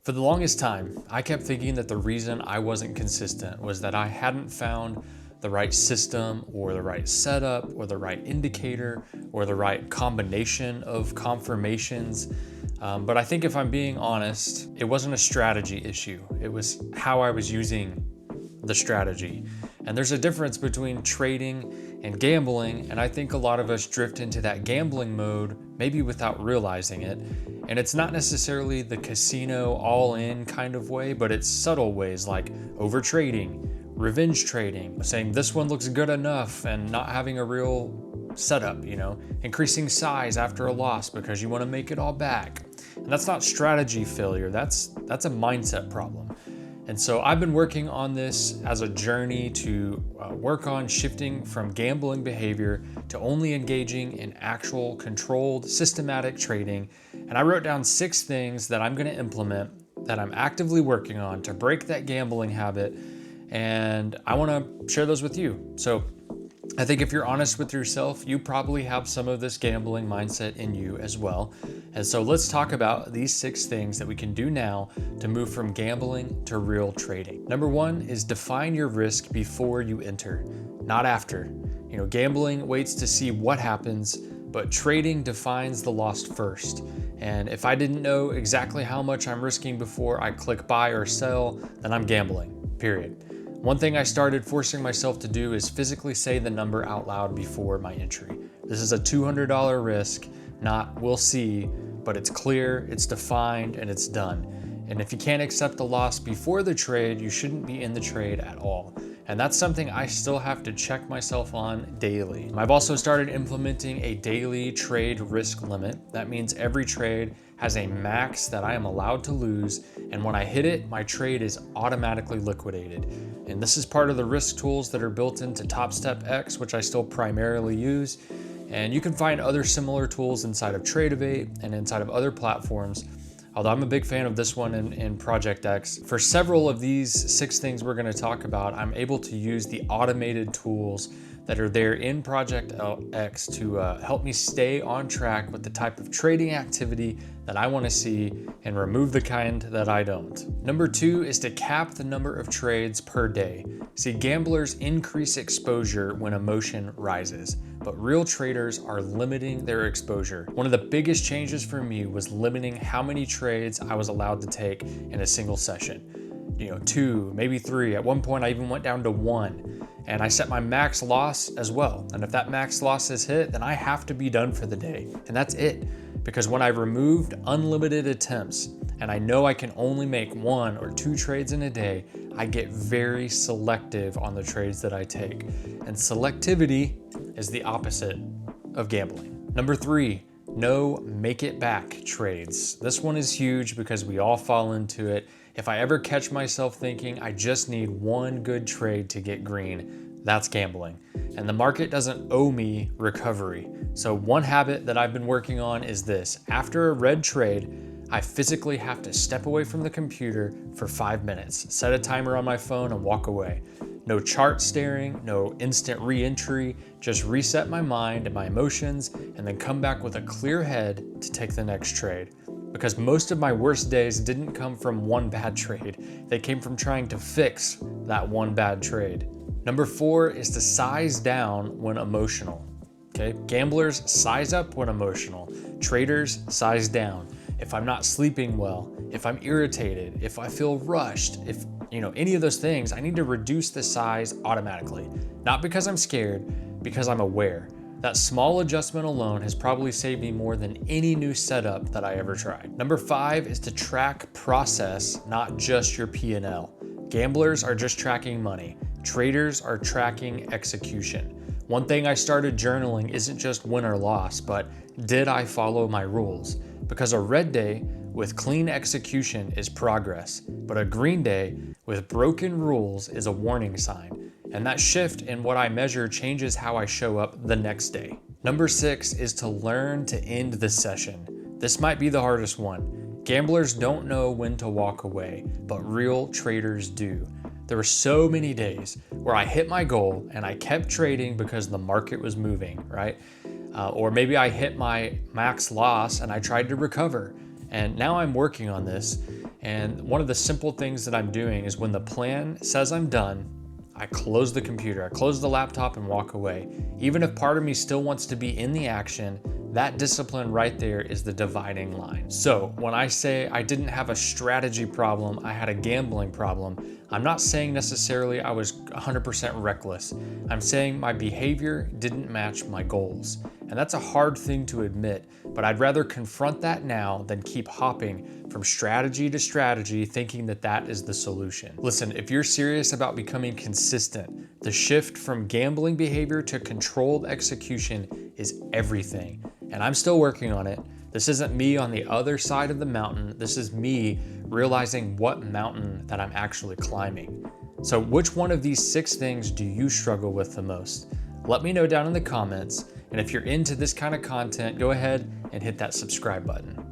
For the longest time, I kept thinking that the reason I wasn't consistent was that I hadn't found the right system or the right setup or the right indicator or the right combination of confirmations. But I think if I'm being honest, it wasn't a strategy issue. It was how I was using the strategy. And there's a difference between trading and gambling, and I think a lot of us drift into that gambling mode, maybe without realizing it. And it's not necessarily the casino all-in kind of way, but it's subtle ways like overtrading, revenge trading, saying this one looks good enough and not having a real setup, increasing size after a loss because you want to make it all back. And that's not strategy failure, that's a mindset problem. And so I've been working on this as a journey to work on shifting from gambling behavior to only engaging in actual controlled systematic trading. And I wrote down 6 things that I'm going to implement that I'm actively working on to break that gambling habit. And I want to share those with you. So I think if you're honest with yourself, you probably have some of this gambling mindset in you as well. And so let's talk about these 6 things that we can do now to move from gambling to real trading. Number 1 is define your risk before you enter, not after. Gambling waits to see what happens, but trading defines the loss first. And if I didn't know exactly how much I'm risking before I click buy or sell, then I'm gambling, period. One thing I started forcing myself to do is physically say the number out loud before my entry. This is a $200 risk, not we'll see, but it's clear, it's defined, and it's done. And if you can't accept the loss before the trade, you shouldn't be in the trade at all. And that's something I still have to check myself on daily. I've also started implementing a daily trade risk limit. That means every trade has a max that I am allowed to lose, and when I hit it, my trade is automatically liquidated. And this is part of the risk tools that are built into Top Step X, which I still primarily use. And you can find other similar tools inside of Tradeovate and inside of other platforms. Although I'm a big fan of this one in Project X. For several of these 6 things we're going to talk about, I'm able to use the automated tools that are there in Project X to help me stay on track with the type of trading activity that I want to see and remove the kind that I don't. Number 2 is to cap the number of trades per day. See, gamblers increase exposure when emotion rises, but real traders are limiting their exposure. One of the biggest changes for me was limiting how many trades I was allowed to take in a single session. 2, maybe 3. At one point, I even went down to 1. And I set my max loss as well. And if that max loss is hit, then I have to be done for the day. And that's it. Because when I removed unlimited attempts, and I know I can only make 1 or 2 trades in a day, I get very selective on the trades that I take. And selectivity is the opposite of gambling. Number 3, no make it back trades. This one is huge because we all fall into it. If I ever catch myself thinking I just need 1 good trade to get green, that's gambling. And the market doesn't owe me recovery. So one habit that I've been working on is this. After a red trade, I physically have to step away from the computer for 5 minutes, set a timer on my phone and walk away. No chart staring, no instant re-entry, just reset my mind and my emotions and then come back with a clear head to take the next trade. Because most of my worst days didn't come from 1 bad trade. They came from trying to fix that 1 bad trade. Number 4 is to size down when emotional. Okay, gamblers size up when emotional. Traders size down. If I'm not sleeping well, if I'm irritated, if I feel rushed, if any of those things, I need to reduce the size automatically. Not because I'm scared, because I'm aware. That small adjustment alone has probably saved me more than any new setup that I ever tried. Number 5 is to track process, not just your P&L. Gamblers are just tracking money. Traders are tracking execution. One thing I started journaling isn't just win or loss, but did I follow my rules? Because a red day with clean execution is progress, but a green day with broken rules is a warning sign. And that shift in what I measure changes how I show up the next day. Number 6 is to learn to end the session. This might be the hardest one. Gamblers don't know when to walk away, but real traders do. There were so many days where I hit my goal and I kept trading because the market was moving, right? Or maybe I hit my max loss and I tried to recover. And now I'm working on this. And one of the simple things that I'm doing is when the plan says I'm done, I close the computer, I close the laptop and walk away. Even if part of me still wants to be in the action, that discipline right there is the dividing line. So when I say I didn't have a strategy problem, I had a gambling problem, I'm not saying necessarily I was 100% reckless. I'm saying my behavior didn't match my goals. And that's a hard thing to admit, but I'd rather confront that now than keep hopping from strategy to strategy thinking that that is the solution. Listen, if you're serious about becoming consistent, the shift from gambling behavior to controlled execution is everything. And I'm still working on it. This isn't me on the other side of the mountain. This is me realizing what mountain that I'm actually climbing. So which one of these 6 things do you struggle with the most? Let me know down in the comments. And if you're into this kind of content, go ahead and hit that subscribe button.